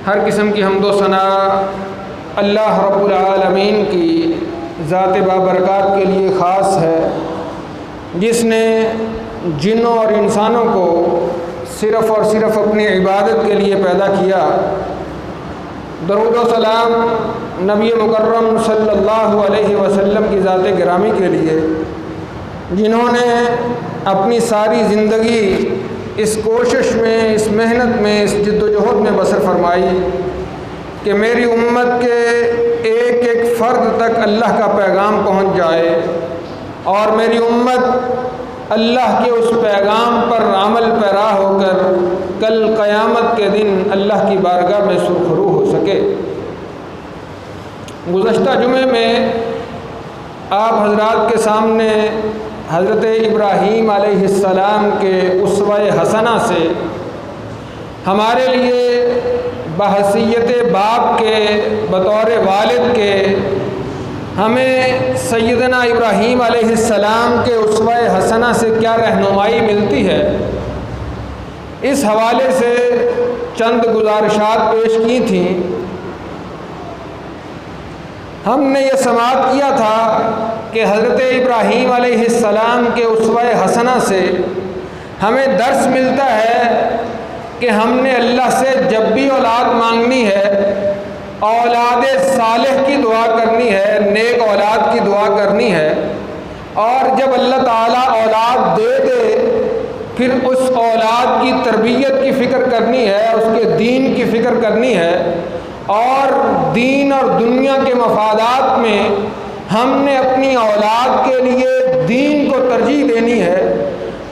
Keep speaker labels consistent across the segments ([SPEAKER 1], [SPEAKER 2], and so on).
[SPEAKER 1] ہر قسم کی حمد و ثنا اللہ رب العالمین کی ذات بابرکات کے لیے خاص ہے، جس نے جنوں اور انسانوں کو صرف اور صرف اپنی عبادت کے لیے پیدا کیا۔ درود و سلام نبی مکرم صلی اللہ علیہ وسلم کی ذات گرامی کے لیے، جنہوں نے اپنی ساری زندگی اس کوشش میں، اس محنت میں، اس جد و جہد میں بسر فرمائی کہ میری امت کے ایک ایک فرد تک اللہ کا پیغام پہنچ جائے اور میری امت اللہ کے اس پیغام پر عمل پیرا ہو کر کل قیامت کے دن اللہ کی بارگاہ میں سرخرو ہو سکے۔ گزشتہ جمعے میں آپ حضرات کے سامنے حضرت ابراہیم علیہ السلام کے اسوہ حسنہ سے ہمارے لیے بحیثیت باپ کے، بطور والد کے، ہمیں سیدنا ابراہیم علیہ السلام کے اسوہ حسنہ سے کیا رہنمائی ملتی ہے، اس حوالے سے چند گزارشات پیش کی تھیں۔ ہم نے یہ سماعت کیا تھا کہ حضرت ابراہیم علیہ السلام کے اسوہ حسنہ سے ہمیں درس ملتا ہے کہ ہم نے اللہ سے جب بھی اولاد مانگنی ہے، اولاد صالح کی دعا کرنی ہے، نیک اولاد کی دعا کرنی ہے، اور جب اللہ تعالیٰ اولاد دے دے پھر اس اولاد کی تربیت کی فکر کرنی ہے، اس کے دین کی فکر کرنی ہے، اور دین اور دنیا کے مفادات میں ہم نے اپنی اولاد کے لیے دین کو ترجیح دینی ہے۔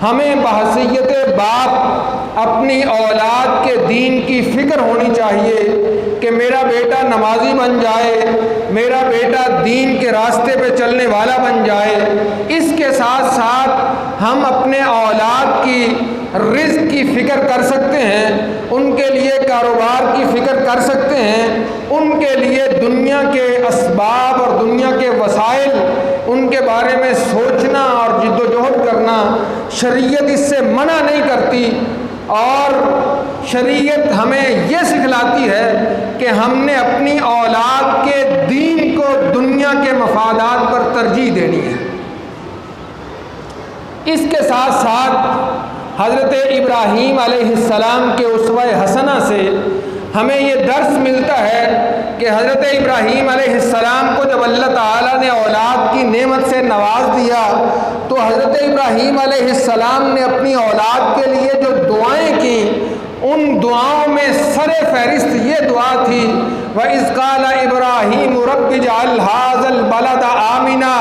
[SPEAKER 1] ہمیں بحیثیت باپ اپنی اولاد کے دین کی فکر ہونی چاہیے کہ میرا بیٹا نمازی بن جائے، میرا بیٹا دین کے راستے پہ چلنے والا بن جائے۔ اس کے ساتھ ساتھ ہم اپنے اولاد کی رزق کی فکر کر سکتے ہیں، ان کے لیے کاروبار کی فکر کر سکتے ہیں، ان کے لیے دنیا کے اسباب اور دنیا کے وسائل، ان کے بارے میں سوچنا اور جد و جہد کرنا شریعت اس سے منع نہیں کرتی، اور شریعت ہمیں یہ سکھلاتی ہے کہ ہم نے اپنی اولاد کے دین کو دنیا کے مفادات پر ترجیح دینی ہے۔ اس کے ساتھ ساتھ حضرت ابراہیم علیہ السلام کے اسوہ حسنہ سے ہمیں یہ درس ملتا ہے کہ حضرت ابراہیم علیہ السلام کو جب اللہ تعالیٰ نے اولاد کی نعمت سے نواز دیا تو حضرت ابراہیم علیہ السلام نے اپنی اولاد کے لیے جو دعائیں کیں، ان دعاؤں میں سر فہرست یہ دعا تھی، وَإِذْ قَالَ إِبْرَاهِيمُ رَبِّ اجْعَلْ هَٰذَا الْبَلَدَ آمِنًا۔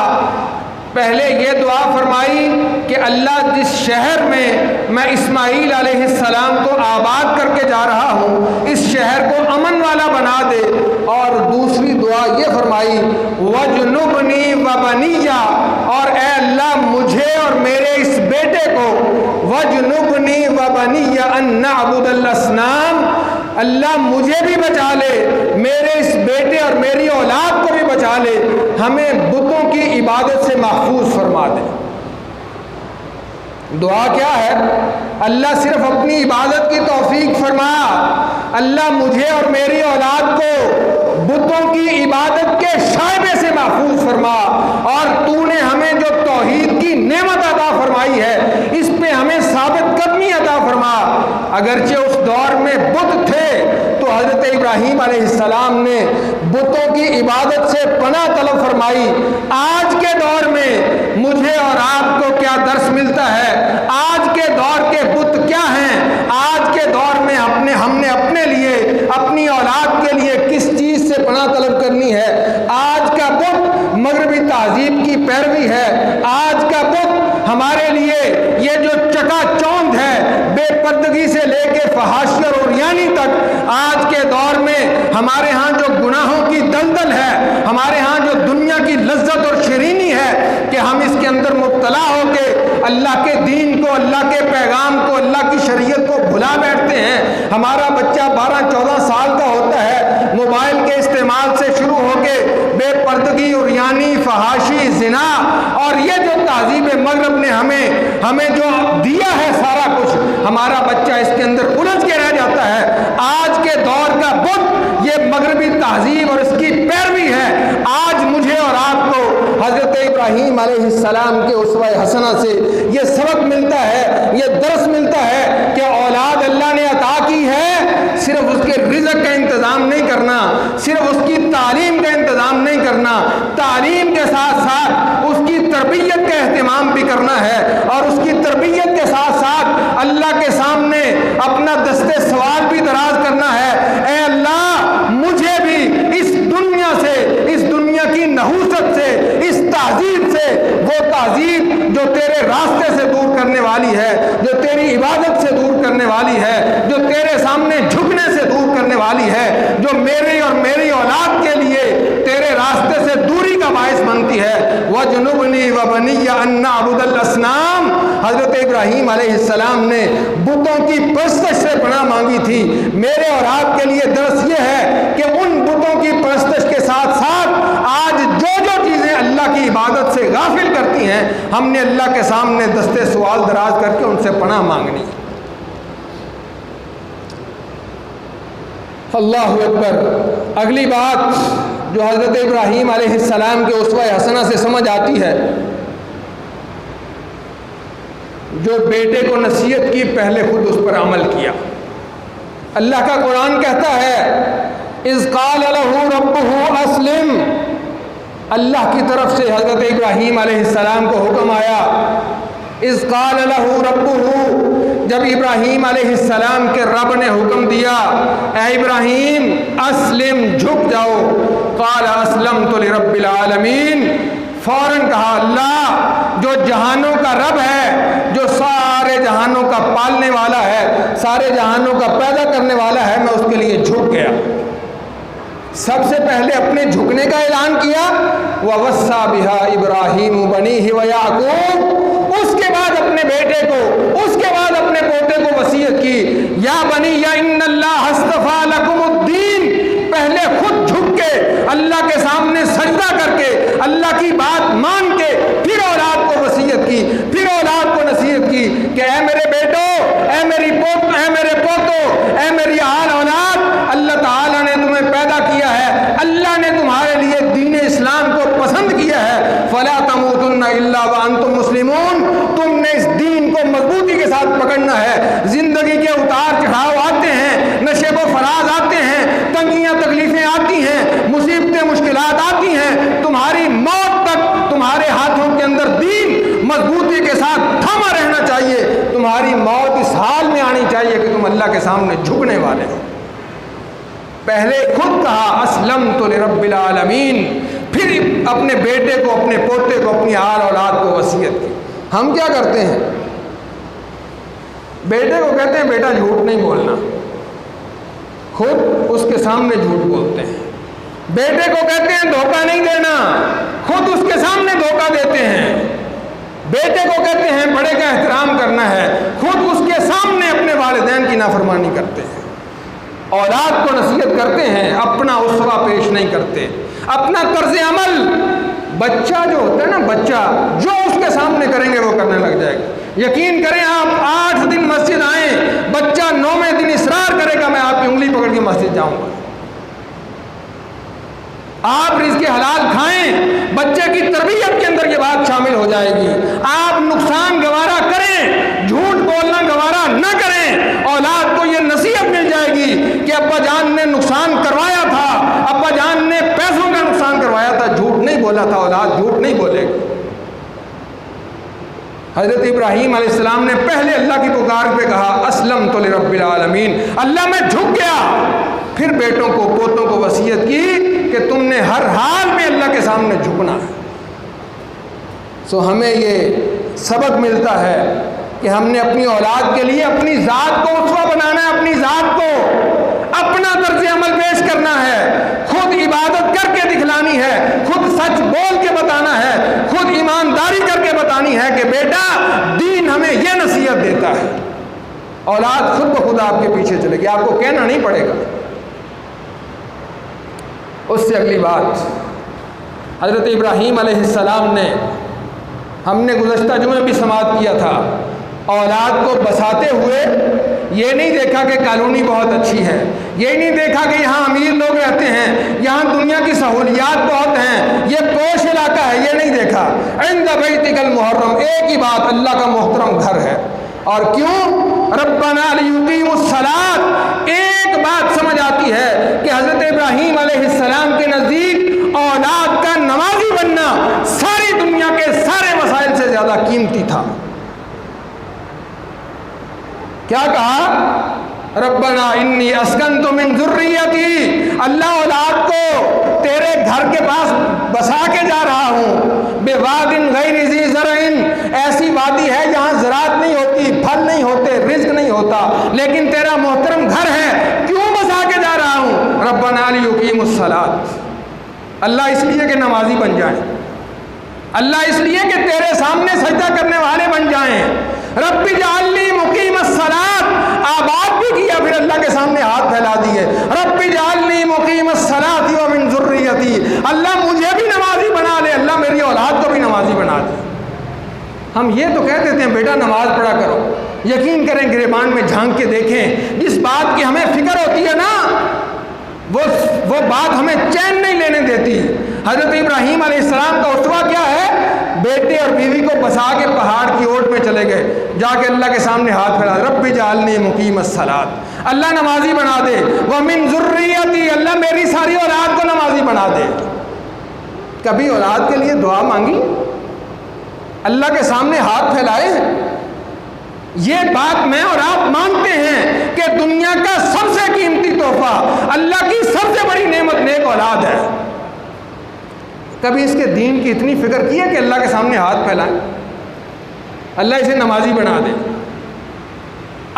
[SPEAKER 1] پہلے یہ دعا فرمائی کہ اللہ جس شہر میں میں اسماعیل علیہ السلام کو آباد کر کے جا رہا ہوں، اس شہر کو امن والا بنا دے، اور دوسری دعا یہ فرمائی وَجْنُبْنِي وَبَنِيَّ، اور اے اللہ مجھے اور میرے اس بیٹے کو وَجْنُبْنِي وَبَنِيَّ أَن نَّعْبُدَ الْأَصْنَامَ، اللہ مجھے بھی بچا لے، میرے اس بیٹے اور میری اولاد کو بھی بچا لے، ہمیں بتوں کی عبادت سے محفوظ فرما دے۔ دعا کیا ہے؟ اللہ صرف اپنی عبادت کی توفیق فرما، اللہ مجھے اور میری اولاد کو بتوں کی عبادت کے شائبے سے محفوظ فرما، اور تو نے ہمیں جو توحید کی نعمت عطا فرمائی ہے اس پہ ہمیں ثابت قدمی عطا فرما۔ اگرچہ اس دور میں بت تھے تو حضرت ابراہیم علیہ السلام نے بتوں کی عبادت سے پناہ طلب فرمائی۔ آج کے دور میں مجھے اور آپ کو کیا درس ملتا ہے؟ آج کے دور کے بت کیا ہیں؟ آج کے دور میں ہم نے اپنے لیے، اپنی اولاد کے لیے کس چیز سے پناہ طلب کرنی ہے؟ آج کا بت مغربی تہذیب کی پیروی ہے، آج کا بت ہمارے لیے یہ جو چکا چوند ہے، بے پردگی سے لے کے فحاشی اور عریانی تک، آج کے دور میں ہمارے ہاں جو گناہوں کی دلدل ہے، ہمارے ہاں جو دنیا کی لذت اور شیرینی ہے کہ ہم اس کے اندر مبتلا ہو کے اللہ کے دین کو، اللہ کے پیغام کو، اللہ کی شریعت کو بھلا بیٹھتے ہیں۔ ہمارا بچہ 12-14 سال کا ہوتا ہے، موبائل کے استعمال سے شروع ہو کے بے پردگی، عریانی، فحاشی، زنا، اور یہ جو تہذیب مغرب نے ہمیں جو دیا ہے سارا کچھ، ہمارا بچہ اس کے اندر الجھ کے رہ جاتا ہے۔ آج کے دور کا بت مغربی تہذیب اور اس کی پیروی ہے۔ آج مجھے اور آپ کو حضرت ابراہیم علیہ السلام کے اسوہ حسنہ سے یہ سبق ملتا ہے، یہ درس ملتا ہے کہ اولاد اللہ نے عطا کی ہے، صرف اس کے رزق کا انتظام نہیں کرنا، صرف اس کی تعلیم کا انتظام نہیں کرنا، تعلیم کے ساتھ ساتھ اس کی تربیت کا اہتمام بھی کرنا ہے، اور اس کی تربیت کے ساتھ ساتھ اللہ کے سامنے اپنا دستے سوال بھی دراز کرنا ہے۔ اے اللہ، مجھے بھی اس دنیا سے، اس دنیا کی نحوست سے، اس تہذیب سے، وہ تہذیب جو تیرے راستے سے دور کرنے والی ہے، جو تیری عبادت سے دور کرنے والی ہے، جو تیرے سامنے جھکنے سے دور کرنے والی ہے، جو میری اور میری اولاد کے لیے تیرے راستے سے دوری کا باعث بنتی ہے۔ وَجْنُبْنِي وَبَنِيَّ أَن نَّعْبُدَ الْأَصْنَامَ۔ حضرت ابراہیم علیہ السلام نے بتوں کی پرستش سے پناہ مانگی تھی۔ میرے اور آپ کے لیے درس یہ ہے کہ ان بتوں کی پرستش کے ساتھ ساتھ آج جو چیزیں اللہ کی عبادت سے غافل کرتی ہیں، ہم نے اللہ کے سامنے دستے سوال دراز کر کے ان سے پناہ مانگنی۔ اللہ اکبر۔ اگلی بات جو حضرت ابراہیم علیہ السلام کے اسوہ حسنہ سے سمجھ آتی ہے، جو بیٹے کو نصیحت کی پہلے خود اس پر عمل کیا۔ اللہ کا قرآن کہتا ہے اذ قال له ربه اسلم، اللہ کی طرف سے حضرت ابراہیم علیہ السلام کو حکم آیا۔ اذ قال له ربه، جب ابراہیم علیہ السلام کے رب نے حکم دیا اے ابراہیم اسلم، جھک جاؤ، قال اسلمت لرب العالمین، فوراً کہا اللہ جو جہانوں کا رب ہے، جو سارے جہانوں کا پالنے والا ہے، سارے جہانوں کا پیدا کرنے والا ہے، میں اس کے لیے جھک گیا۔ سب سے پہلے اپنے جھکنے کا اعلان کیا، وَوَصَّى بِهَا إِبْرَاهِيمُ بَنِيهِ وَيَعْقُوبُ، اس کے بعد اپنے بیٹے کو، اس کے بعد اپنے پوتے کو وصیت کی، یا بنی یا ان اللہ اصطفیٰ لکم الدین، پہلے خود جھک کے اللہ کے سامنے سجدہ کر کے اللہ کی بات مان کے پھر اولاد کو وصیت کی، پھر اولاد کو نصیحت کی کہ اے میرے بیٹو، اے میری پوت، اے میرے پوتو، اے میری آل اولاد، اللہ تعالیٰ نے تمہیں پیدا کیا ہے، اللہ نے تمہارے لیے دین اسلام کو پسند کیا ہے، فلا تموتن الا وانتم مسلمون، تم نے اس دین کو مضبوطی کے ساتھ پکڑنا ہے۔ زندگی کے اتار چڑھاؤ آتے ہیں، نشیب و فراز آتے ہیں، تنگیاں تکلیفیں آتی ہیں، مصیبتیں مشکلات آتی ہیں، تمہاری موت تک تمہارے ہاتھوں کے اندر دین مضبوطی کے ساتھ تھما رہنا چاہیے، تمہاری موت اس حال میں آنی چاہیے کہ تم اللہ کے سامنے جھکنے والے ہو۔ پہلے خود کہا اسلمت لرب العالمین، پھر اپنے بیٹے کو، اپنے پوتے کو، اپنی آل اولاد کو وصیت کی۔ ہم کیا کرتے ہیں؟ بیٹے کو کہتے ہیں بیٹا جھوٹ نہیں بولنا، خود اس کے سامنے جھوٹ بولتے ہیں۔ بیٹے کو کہتے ہیں دھوکہ نہیں دینا، خود اس کے سامنے دھوکہ دیتے ہیں۔ بیٹے کو کہتے ہیں بڑے کا احترام کرنا ہے، خود اس کے سامنے اپنے والدین کی نافرمانی کرتے ہیں۔ اولاد کو نصیحت کرتے ہیں، اپنا اسوہ پیش نہیں کرتے، اپنا طرز عمل، بچہ جو ہوتا ہے نا، بچہ جو اس کے سامنے کریں گے وہ کرنے لگ جائے گا۔ یقین کریں، آپ 8 دن مسجد آئیں، بچہ 9ویں دن اصرار کرے گا میں آپ کی انگلی پکڑ کے مسجد جاؤں گا۔ آپ رزق حلال کھائیں، بچے کی تربیت کے اندر یہ بات شامل ہو جائے گی۔ آپ نقصان گوارا کریں، جھوٹ بولنا گوارا نہ کریں، اولاد کو یہ نصیحت مل جائے گی کہ ابا جان نے نقصان کروایا تھا، ابا جان نے پیسوں کا نقصان کروایا تھا، جھوٹ نہیں بولا تھا، اولاد جھوٹ نہیں بولے گی۔ حضرت ابراہیم علیہ السلام نے پہلے اللہ کی پکار پہ کہا اسلمت لرب العالمین، اللہ میں جھک گیا، پھر بیٹوں کو، پوتوں کو وصیت کی کہ تم نے ہر حال میں اللہ کے سامنے جھکنا ہے۔ سو ہمیں یہ سبق ملتا ہے کہ ہم نے اپنی اولاد کے لیے اپنی ذات کو اسوہ بنانا ہے، اپنی ذات کو اپنا طرز عمل پیش کرنا ہے، خود عبادت کر کے دکھلانی ہے، خود سچ بول کے بتانا ہے، خود ایمانداری کر کے بتانی ہے کہ بیٹا دین ہمیں یہ نصیحت دیتا ہے۔ اولاد خود بخود آپ کے پیچھے چلے گی، آپ کو کہنا نہیں پڑے گا۔ اس سے اگلی بات، حضرت ابراہیم علیہ السلام نے، ہم نے گزشتہ جمعے بھی سماعت کیا تھا، اولاد کو بساتے ہوئے یہ نہیں دیکھا کہ کالونی بہت اچھی ہے، یہ نہیں دیکھا کہ یہاں امیر لوگ رہتے بیتک المحرم، ایک ہی بات، اللہ کا محترم گھر ہے۔ اور کیوں؟ ربنا لیقیموا الصلاۃ، ایک بات سمجھ آتی ہے کہ حضرت ابراہیم علیہ السلام کے نزدیک اولاد کا نمازی بننا ساری دنیا کے سارے مسائل سے زیادہ قیمتی تھا۔ کیا کہا؟ ربنا انی اسکنت من ذریتی، اللہ اولاد کو تیرے گھر کے پاس بسا کے جا رہا ہوں، بواد غیر ذی زرع، ایسی وادی ہے جہاں زراعت نہیں ہوتی، پھل نہیں ہوتے، رزق نہیں ہوتا، لیکن تیرا محترم گھر ہے، کیوں بسا کے جا رہا ہوں؟ ربنا لیقیموا الصلاۃ، اللہ اس لیے کہ نمازی بن جائیں، اللہ اس لیے کہ تیرے سامنے سجدہ کرنے والے بن جائیں۔ رب اجعلنی مقیم الصلاۃ، آباد بھی کیا، پھر اللہ کے سامنے ہاتھ پھیلا دیے، رب اجعلنی مقیم الصلاۃ ومن ذریتی، اللہ مجھے بھی نمازی بنا لے، اللہ میری اولاد کو بھی نمازی بنا دے۔ ہم یہ تو کہہ دیتے ہیں بیٹا نماز پڑھا کرو، یقین کریں گریبان میں جھانک کے دیکھیں، جس بات کی ہمیں فکر ہوتی ہے نا وہ بات ہمیں چین نہیں لینے دیتی۔ حضرت ابراہیم علیہ السلام کا اسوہ کیا ہے؟ بیٹے اور بیوی کو بسا کے پہاڑ کی اوٹ میں چلے گئے، جا کے اللہ کے سامنے ہاتھ پھیلا، رب اجعلنی مقیم الصلاۃ، اللہ نمازی بنا دے، ومن ذریتی، اللہ میری ساری اولاد کو نمازی بنا دے۔ کبھی اولاد کے لیے دعا مانگی؟ اللہ کے سامنے ہاتھ پھیلائے؟ یہ بات میں اور آپ مانتے ہیں کہ دنیا کا سب سے قیمتی تحفہ، اللہ کی سب سے بڑی نعمت نیک اولاد ہے۔ کبھی اس کے دین کی اتنی فکر کی ہے کہ اللہ کے سامنے ہاتھ پھیلائیں، اللہ اسے نمازی بنا دے؟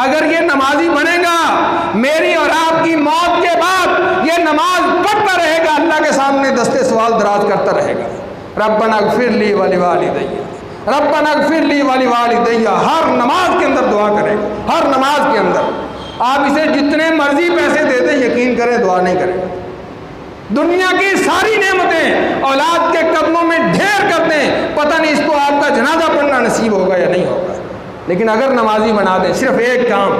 [SPEAKER 1] اگر یہ نمازی بنے گا، میری اور آپ کی موت کے بعد یہ نماز پڑھتا رہے گا، اللہ کے سامنے دستے سوال دراز کرتا رہے گا، ربنا اغفر لی ولوالدی، ربنا اغفر لی ولوالدی، ہر نماز کے اندر دعا کرے گا، ہر نماز کے اندر۔ آپ اسے جتنے مرضی پیسے دے دیں، یقین کریں دعا نہیں کرے گا۔ دنیا کی ساری نعمتیں اولاد کے قدموں میں ڈھیر کر دیں، پتہ نہیں اس کو آپ کا جنازہ پڑھنا نصیب ہوگا یا نہیں ہوگا، لیکن اگر نمازی بنا دیں، صرف ایک کام،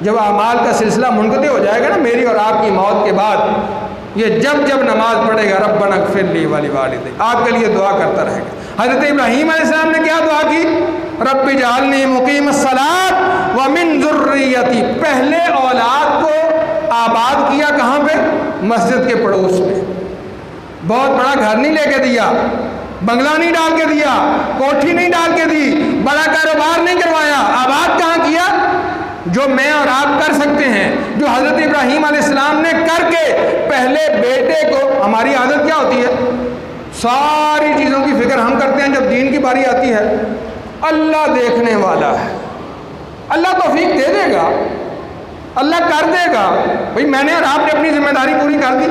[SPEAKER 1] جب اعمال کا سلسلہ منقطع ہو جائے گا نا میری اور آپ کی موت کے بعد، یہ جب نماز پڑھے گا ربنا اغفر لی ولوالدی، آپ کے لیے دعا کرتا رہے گا۔ حضرت ابراہیم علیہ السلام نے کیا دعا کی؟ رب اجعلنی مقیم الصلاۃ ومن ذریتی، پہلے اولاد کو آباد کیا کہاں پہ؟ مسجد کے پڑوس میں۔ بہت بڑا گھر نہیں لے کے دیا، بنگلہ نہیں ڈال کے دیا، کوٹھی نہیں ڈال کے دی، بڑا کاروبار نہیں کروایا، آباد کہاں کیا؟ جو میں اور آپ کر سکتے ہیں، جو حضرت ابراہیم علیہ السلام نے کر کے پہلے بیٹے کو، ہماری عادت کیا ہوتی ہے؟ ساری چیزوں کی فکر ہم کرتے ہیں، جب دین کی باری آتی ہے اللہ دیکھنے والا ہے، اللہ توفیق دے دے گا، اللہ کر دے گا۔ بھئی میں نے اور آپ نے اپنی ذمہ داری پوری کر دی۔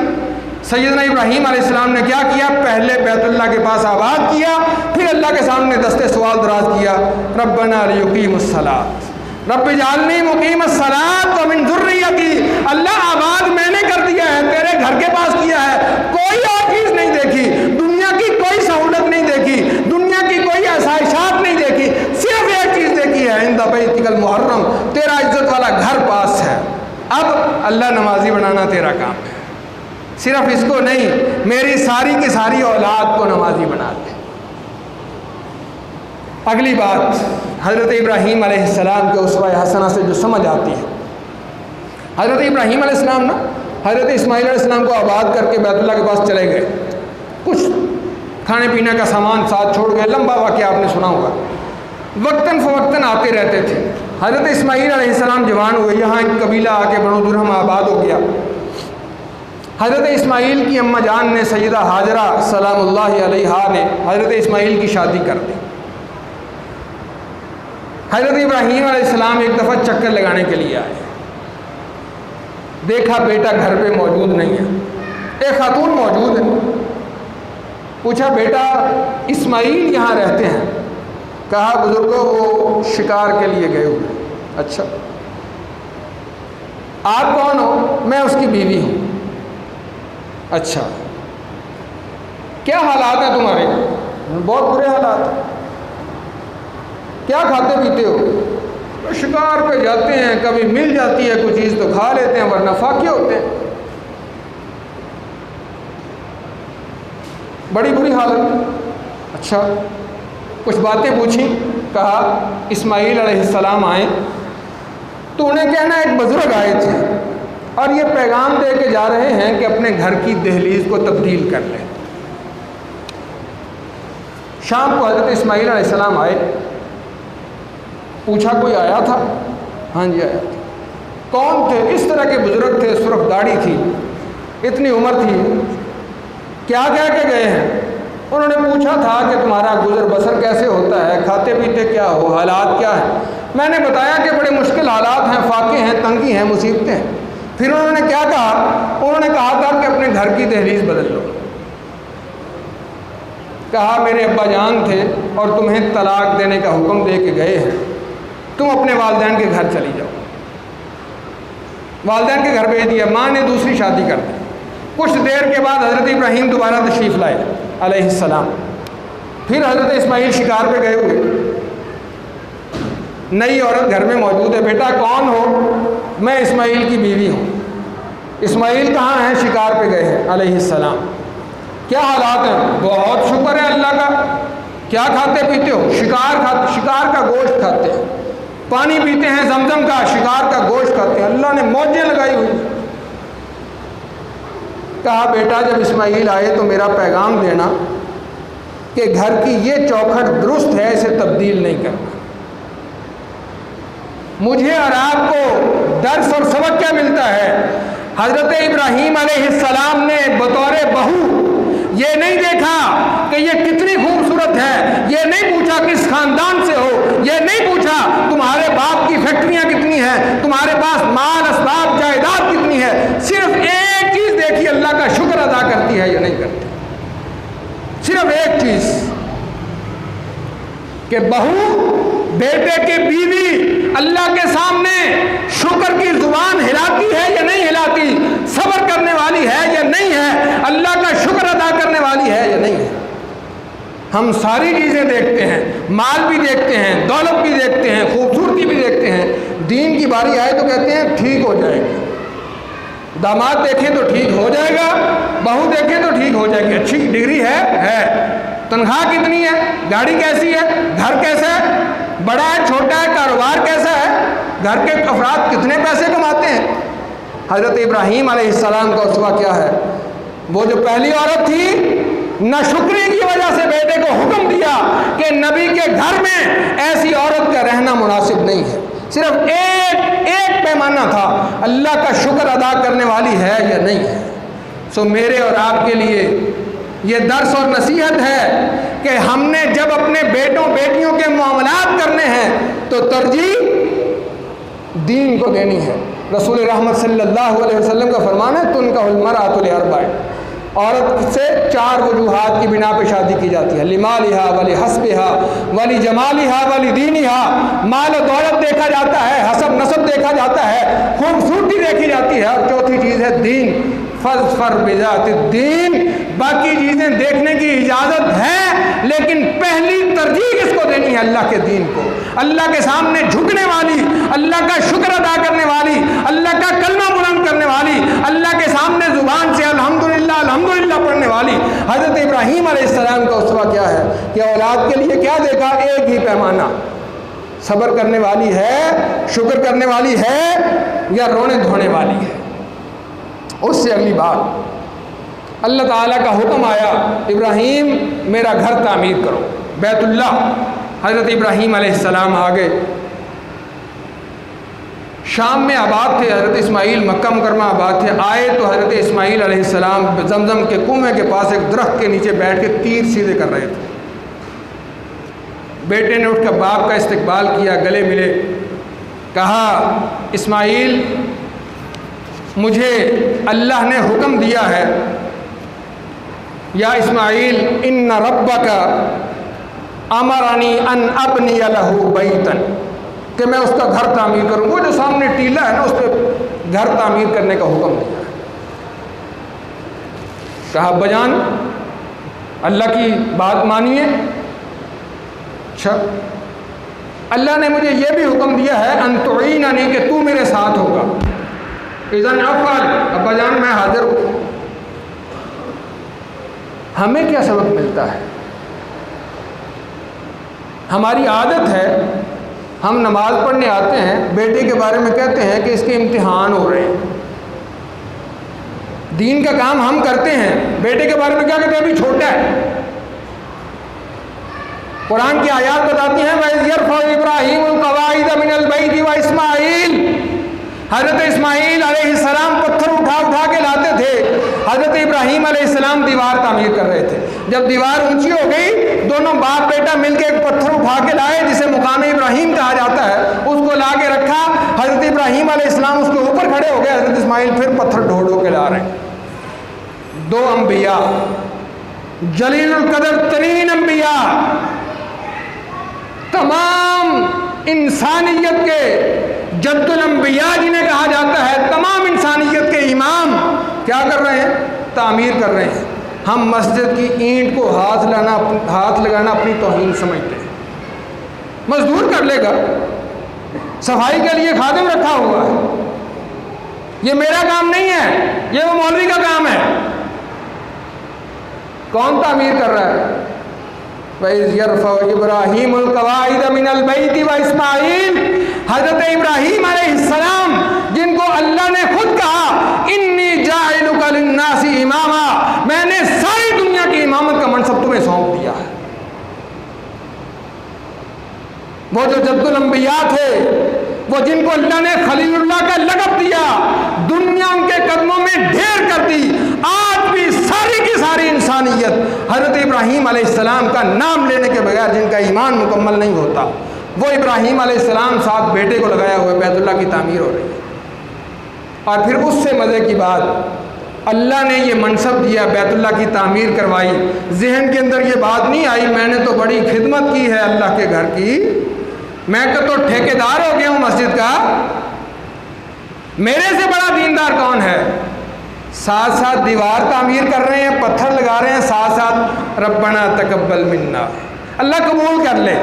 [SPEAKER 1] سیدنا ابراہیم علیہ السلام نے کیا کیا؟ پہلے بیت اللہ کے پاس آباد کیا، پھر اللہ کے سامنے دستے سوال دراز کیا، ربنا لیقیموا الصلاۃ رب اجعلنی مقیم الصلاۃ ومن ذریتی، اللہ آباد میں نے کر دیا ہے، تیرے گھر کے پاس کیا ہے، کوئی اور چیز نہیں دیکھی، دنیا کی کوئی سہولت نہیں دیکھی، دنیا کی کوئی آسائشات نہیں دیکھی، صرف ایک چیز دیکھی ہے، عند بیتک المحرم، تیرا عزت والا گھر پاس ہے۔ اب اللہ نمازی بنانا تیرا کام ہے، صرف اس کو نہیں، میری ساری کی ساری اولاد کو نمازی بنا دے۔ اگلی بات حضرت ابراہیم علیہ السلام کے اسوہ حسنہ سے جو سمجھ آتی ہے، حضرت ابراہیم علیہ السلام نا حضرت اسماعیل علیہ السلام کو آباد کر کے بیت اللہ کے پاس چلے گئے، کچھ کھانے پینے کا سامان ساتھ چھوڑ گئے، لمبا واقعہ آپ نے سنا ہوگا، وقتاً فوقتاً آتے رہتے تھے۔ حضرت اسماعیل علیہ السلام جوان ہوئے، یہاں ایک قبیلہ آ کے بنو درہم آباد ہو گیا۔ حضرت اسماعیل کی اماں جان نے، سیدہ ہاجرہ سلام اللہ علیہا نے حضرت اسماعیل کی شادی کر دی۔ حضرت ابراہیم علیہ السلام ایک دفعہ چکر لگانے کے لیے آئے، دیکھا بیٹا گھر پہ موجود نہیں ہے، ایک خاتون موجود ہے، پوچھا بیٹا اسماعیل یہاں رہتے ہیں؟ کہا بزرگوں وہ شکار کے لیے گئے ہوئے۔ اچھا آپ کون ہو؟ میں اس کی بیوی ہوں۔ اچھا کیا حالات ہیں تمہارے؟ بہت برے حالات ہیں۔ کیا کھاتے پیتے ہو؟ شکار پہ جاتے ہیں، کبھی مل جاتی ہے کوئی چیز تو کھا لیتے ہیں، ورنہ فاقے ہوتے ہیں، بڑی بری حالت۔ اچھا، کچھ باتیں پوچھیں، کہا اسماعیل علیہ السلام آئے تو انہیں کہنا ایک بزرگ آئے تھے اور یہ پیغام دے کے جا رہے ہیں کہ اپنے گھر کی دہلیز کو تبدیل کر لیں۔ شام کو حضرت اسماعیل علیہ السلام آئے، پوچھا کوئی آیا تھا؟ ہاں جی آیا تھا۔ کون تھے؟ اس طرح کے بزرگ تھے، سرخ داڑھی تھی، اتنی عمر تھی، کیا کہہ کے گئے ہیں؟ انہوں نے پوچھا تھا کہ تمہارا گزر بسر کیسے ہوتا ہے، کھاتے پیتے کیا ہو، حالات کیا ہیں؟ میں نے بتایا کہ بڑے مشکل حالات ہیں، فاقے ہیں، تنگی ہیں، مصیبتیں ہیں۔ پھر انہوں نے کیا کہا؟ انہوں نے کہا تھا کہ اپنے گھر کی دہلیز بدل لو۔ کہا میرے ابا جان تھے اور تمہیں طلاق دینے کا حکم دے کے گئے ہیں، تم اپنے والدین کے گھر چلی جاؤ۔ والدین کے گھر بھیج دیا، ماں نے دوسری شادی کر دی۔ کچھ دیر کے بعد حضرت ابراہیم دوبارہ تشریف لائے علیہ السلام۔ پھر حضرت اسماعیل شکار پہ گئے ہوئے، نئی عورت گھر میں موجود ہے۔ بیٹا کون ہو؟ میں اسماعیل کی بیوی ہوں۔ اسماعیل کہاں ہیں؟ شکار پہ گئے ہیں علیہ السلام۔ کیا حالات ہیں؟ بہت شکر ہے اللہ کا۔ کیا کھاتے پیتے ہو؟ شکار کا گوشت کھاتے ہیں، پانی پیتے ہیں زمزم کا، شکار کا گوشت کھاتے ہیں، اللہ نے موجیں لگائی ہوئی۔ کہا بیٹا جب اسماعیل آئے تو میرا پیغام دینا کہ گھر کی یہ چوکھٹ درست ہے، اسے تبدیل نہیں کرنا۔ مجھے اور آپ کو درس اور سبق کیا ملتا ہے؟ حضرت ابراہیم علیہ السلام نے بطور بہو یہ نہیں دیکھا کہ یہ کتنی خوبصورت ہے، یہ نہیں پوچھا کس خاندان سے ہو، یہ نہیں پوچھا تمہارے باپ کی فیکٹریاں کتنی ہیں، تمہارے پاس مال اسباب جائیداد کتنی ہے، صرف ایک چیز دیکھی اللہ کا شکر ادا کرتی ہے یا نہیں کرتی۔ صرف ایک چیز کہ بہو بیٹے کے بیوی اللہ کے سامنے شکر کی زبان ہلاتی ہے یا نہیں ہلاتی، صبر کرنے والی ہے یا نہیں ہے، اللہ کا شکر ادا کرنے والی ہے یا نہیں ہے۔ ہم ساری چیزیں دیکھتے ہیں، مال بھی دیکھتے ہیں، دولت بھی دیکھتے ہیں، خوبصورتی بھی دیکھتے ہیں، دین کی باری آئے تو کہتے ہیں ٹھیک ہو جائے گی۔ داماد دیکھیں تو ٹھیک ہو جائے گا، بہو دیکھیں تو ٹھیک ہو جائے گی، اچھی ڈگری ہے، تنخواہ کتنی ہے، گاڑی کیسی ہے، گھر کیسا ہے، بڑا ہے چھوٹا ہے، کاروبار کیسا ہے، گھر کے افراد کتنے پیسے کماتے ہیں۔ حضرت ابراہیم علیہ السلام کا اسوہ کیا ہے؟ وہ جو پہلی عورت تھی، ناشکری کی وجہ سے بیٹے کو حکم دیا کہ نبی کے گھر میں ایسی عورت کا رہنا مناسب نہیں ہے۔ صرف ایک پیمانہ تھا، اللہ کا شکر ادا کرنے والی ہے یا نہیں ہے۔ سو میرے اور آپ کے لیے یہ درس اور نصیحت ہے کہ ہم نے جب اپنے بیٹوں بیٹیوں کے معاملات کرنے ہیں تو ترجیح دین کو دینی ہے۔ رسول رحمت صلی اللہ علیہ وسلم کا فرمان ہے تنکح المرأۃ لأربع، عورت سے 4 وجوہات کی بنا پہ شادی کی جاتی ہے، لمالہا ولحسبہا ولجمالہا ولدینہا، مال و دولت دیکھا جاتا ہے، حسب نسب دیکھا جاتا ہے، خوبصورتی دیکھی جاتی ہے، اور چوتھی چیز ہے دین، فاظفر بذات الدین۔ باقی چیزیں دیکھنے کی اجازت ہے لیکن پہلی ترجیح کس کو دینی ہے؟ اللہ کے دین کو، اللہ کے سامنے جھکنے والی، اللہ کا شکر ادا کرنے والی، اللہ کا کلمہ بلند کرنے والی، اللہ کے سامنے زبان سے الحمدللہ الحمدللہ پڑھنے والی۔ حضرت ابراہیم علیہ السلام کا اسوہ کیا ہے کہ اولاد کے لیے کیا دیکھا؟ ایک ہی پیمانہ، صبر کرنے والی ہے، شکر کرنے والی ہے یا رونے دھونے والی ہے۔ اس سے اگلی بات اللہ تعالیٰ کا حکم آیا ابراہیم میرا گھر تعمیر کرو، بیت اللہ۔ حضرت ابراہیم علیہ السلام آگے شام میں آباد تھے، حضرت اسماعیل مکہ مکرمہ آباد تھے۔ آئے تو حضرت اسماعیل علیہ السلام زمزم کے کنویں کے پاس ایک درخت کے نیچے بیٹھ کے تیر سیدھے کر رہے تھے۔ بیٹے نے اٹھ کر باپ کا استقبال کیا، گلے ملے، کہا اسماعیل مجھے اللہ نے حکم دیا ہے یا اسماعیل ان ربک امرنی ان ابنی لہ بیتا، کہ میں اس کا گھر تعمیر کروں۔ وہ جو سامنے ٹیلا ہے نا، اس پہ گھر تعمیر کرنے کا حکم دیا ہے۔ کہا ابا جان اللہ کی بات مانیے۔ اچھا اللہ نے مجھے یہ بھی حکم دیا ہے ان تعیننی، کہ تو میرے ساتھ ہوگا۔ اذن افعل، ابا جان میں حاضر ہوں۔ ہمیں کیا سبق ملتا ہے؟ ہماری عادت ہے، ہم نماز پڑھنے آتے ہیں، بیٹے کے بارے میں کہتے ہیں کہ اس کے امتحان ہو رہے ہیں، دین کا کام ہم کرتے ہیں، بیٹے کے بارے میں کیا کہتے ہیں ابھی چھوٹا ہے۔ قرآن کی آیات بتاتی ہیں وَإِذْ يَرْفَعُ إِبْرَاهِيمُ الْقَوَاعِدَ مِنَ الْبَيْتِ وَإِسْمَاعِيلُ، حضرت اسماعیل علیہ السلام پتھر اٹھا کے لاتے تھے، حضرت ابراہیم علیہ السلام دیوار تعمیر کر رہے تھے۔ جب دیوار اونچی ہو گئی، دونوں باپ بیٹا مل کے ایک پتھر اٹھا کے لائے جسے مقام ابراہیم کہا جاتا ہے، اس کو لا کے رکھا، حضرت ابراہیم علیہ السلام اس کے اوپر کھڑے ہو گئے، حضرت اسماعیل پھر پتھر ڈھو کے لا رہے ہیں۔ دو انبیاء، جلیل القدر ترین انبیاء، تمام انسانیت کے جد الانبیاء جنہیں کہا جاتا ہے، تمام انسانیت کے امام کیا کر رہے ہیں؟ تعمیر کر رہے ہیں۔ ہم مسجد کی اینٹ کو ہاتھ لگانا اپنی توہین سمجھتے ہیں۔ مزدور کر لے گا، صفائی کے لیے خادم رکھا ہوا ہے، یہ میرا کام نہیں ہے، یہ وہ مولوی کا کام ہے۔ کون تعمیر کر رہا ہے؟ وَإِذْ يَرْفَعُ إِبْرَاهِيمُ الْقَوَاعِدَ مِنَ الْبَيْتِ وَإِسْمَاعِيلُ، حضرت ابراہیم علیہ السلام جن کو اللہ نے خود کہا انی جاعلک للناس اماما، میں نے ساری دنیا کی امامت کا منصب تمہیں سونپ دیا ہے۔ وہ جو جد الانبیاء تھے، وہ جن کو اللہ نے خلیل اللہ کا لقب دیا، دنیا ان کے قدموں میں ڈھیر کر دی، آج بھی ساری کی ساری انسانیت حضرت ابراہیم علیہ السلام کا نام لینے کے بغیر جن کا ایمان مکمل نہیں ہوتا، وہ ابراہیم علیہ السلام ساتھ بیٹے کو لگایا ہوا بیت اللہ کی تعمیر ہو رہی ہے۔ اور پھر اس سے مزے کی بات، اللہ نے یہ منصب دیا، بیت اللہ کی تعمیر کروائی، ذہن کے اندر یہ بات نہیں آئی میں نے تو بڑی خدمت کی ہے اللہ کے گھر کی، میں تو ٹھیکیدار ہو گیا ہوں مسجد کا، میرے سے بڑا دیندار کون ہے؟ ساتھ ساتھ دیوار تعمیر کر رہے ہیں، پتھر لگا رہے ہیں، ساتھ ساتھ ربنا تقبل منا، اللہ قبول کر لے،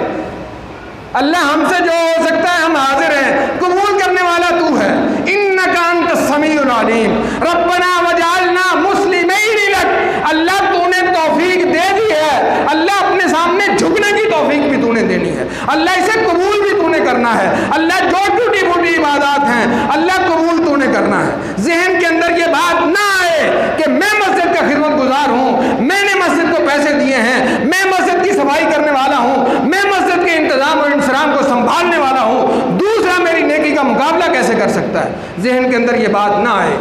[SPEAKER 1] اللہ ہم سے جو ہو سکتا ہے ہم حاضر ہیں، قبول کرنے والا تو ہے، انک انت السمیع العلیم، ربنا وجعلنا مسلمین لک، اللہ تو نے توفیق دے دی ہے، اللہ اپنے سامنے جھکنے کی توفیق بھی تو نے دینی ہے، اللہ اسے قبول بھی تو نے کرنا ہے، اللہ جو ٹوٹی پھوٹی عبادات ہیں اللہ قبول تو نے کرنا ہے۔ ذہن کے اندر یہ بات نہ آئے کہ میں مسجد کا خدمت گزار ہوں، میں نے مسجد کو پیسے دیے ہیں، میں مسجد کی صفائی کرنے والا ہوں، میں مسجد کے انتظام اور انصرام کو سنبھالنے والا ہوں، دوسرا میری نیکی کا مقابلہ کیسے کر سکتا ہے؟ ذہن کے اندر یہ بات نہ آئے۔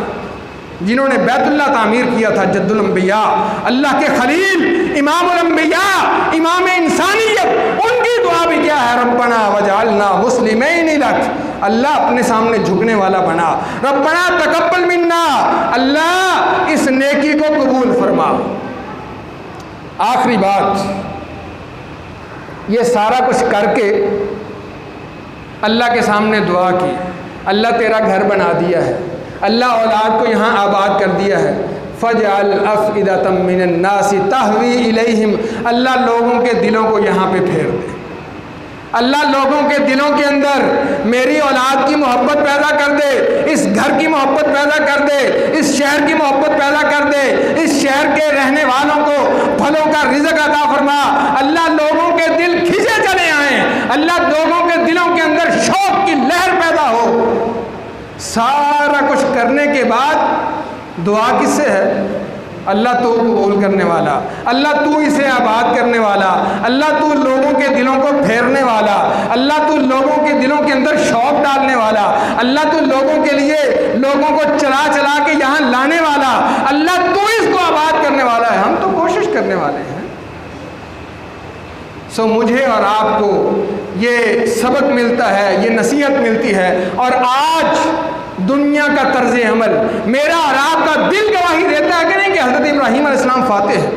[SPEAKER 1] جنہوں نے بیت اللہ تعمیر کیا تھا جد الانبیاء، اللہ کے خلیل، امام الانبیاء، امام انسانیت، ان کی دعا بھی کیا ہے؟ ربنا وجعلنا مسلمین لک، اللہ اپنے سامنے جھکنے والا بنا، ربنا تقبل منا، اللہ اس نیکی کو قبول فرما۔ آخری بات، یہ سارا کچھ کر کے اللہ کے سامنے دعا کی، اللہ تیرا گھر بنا دیا ہے، اللہ اولاد کو یہاں آباد کر دیا ہے، فَجْعَلْ أَفْئِدَةً مِّنَ النَّاسِ تَهْوِي إِلَيْهِمْ، اللہ لوگوں کے دلوں کو یہاں پہ پھیر دے، اللہ لوگوں کے دلوں کے اندر میری اولاد کی محبت پیدا کر دے، اس گھر کی محبت پیدا کر دے، اس شہر کی محبت پیدا کر دے، اس شہر کے رہنے والوں کو پھلوں کا رزق عطا فرما، اللہ لوگوں کے دل کھنچے چلے آئیں، اللہ لوگوں کے دلوں کے اندر شوق کی لہر پیدا ہو۔ سارا کچھ کرنے کے بعد دعا کس سے ہے؟ اللہ تو قبول کرنے والا، اللہ تو اسے آباد کرنے والا، اللہ تو لوگوں کے دلوں کو پھیرنے والا، اللہ تو لوگوں کے دلوں کے اندر شوق ڈالنے والا، اللہ تو لوگوں کے لیے لوگوں کو چلا چلا کے یہاں لانے والا، اللہ تو اس کو آباد کرنے والا ہے، ہم تو کوشش کرنے والے ہیں۔ سو مجھے اور آپ کو یہ سبق ملتا ہے، یہ نصیحت ملتی ہے، اور آج دنیا کا طرز عمل میرا اور آپ کا دل گواہی دیتا ہے کہ نہیں کہ حضرت ابراہیم علیہ السلام فاتح ہے۔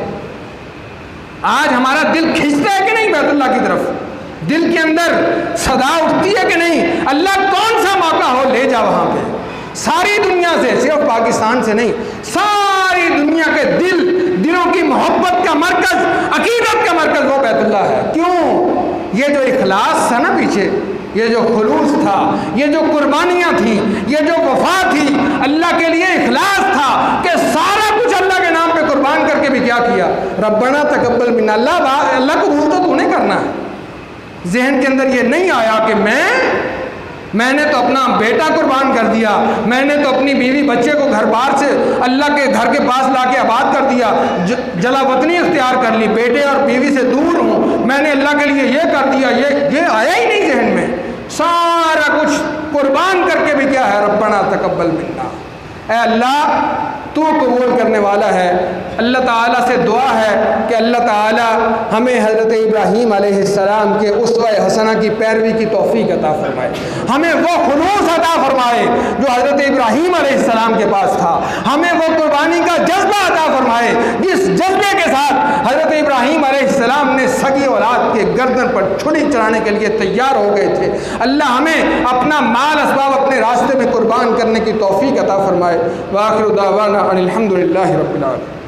[SPEAKER 1] آج ہمارا دل کھنچتا ہے کہ نہیں بیت اللہ کی طرف، دل کے اندر صدا اٹھتی ہے کہ نہیں، اللہ کون سا موقع ہو لے جا وہاں پہ، ساری دنیا سے، صرف پاکستان سے نہیں، ساری دنیا کے دلوں کی محبت کا مرکز، عقیدت کا مرکز وہ بیت اللہ ہے۔ کیوں؟ یہ جو اخلاص تھا نا پیچھے، یہ جو خلوص تھا، یہ جو قربانیاں تھیں، یہ جو وفا تھی، اللہ کے لیے اخلاص تھا کہ سارا کچھ اللہ کے نام پہ قربان کر کے بھی کیا کیا؟ ربنا تقبل منا، اللہ قبول تو تو نے کرنا ہے، ذہن کے اندر یہ نہیں آیا کہ میں نے تو اپنا بیٹا قربان کر دیا، میں نے تو اپنی بیوی بچے کو گھر بار سے اللہ کے گھر کے پاس لا کے آباد کر دیا، جلا وطنی اختیار کر لی، بیٹے اور بیوی سے دور ہوں، میں نے اللہ کے لیے یہ کر دیا، یہ آیا ہی نہیں ذہن میں۔ سارا کچھ قربان کر کے بھی کیا ہے، ربنا تقبل منا، اے اللہ تو قبول کرنے والا ہے۔ اللہ تعالیٰ سے دعا ہے کہ اللہ تعالیٰ ہمیں حضرت ابراہیم علیہ السلام کے اسوہ حسنہ کی پیروی کی توفیق عطا فرمائے، ہمیں وہ خلوص عطا فرمائے جو حضرت ابراہیم علیہ السلام کے پاس تھا، ہمیں وہ قربانی کا جذبہ عطا فرمائے جس جذبے کے ساتھ حضرت ابراہیم علیہ السلام نے سگی اولاد کے گردن پر چھری چلانے کے لیے تیار ہو گئے تھے۔ اللہ ہمیں اپنا مال اسباب اپنے راستے میں قربان کرنے کی توفیق عطا فرمائے۔ وآخر دعوانا ان الحمد للہ رب العالمین۔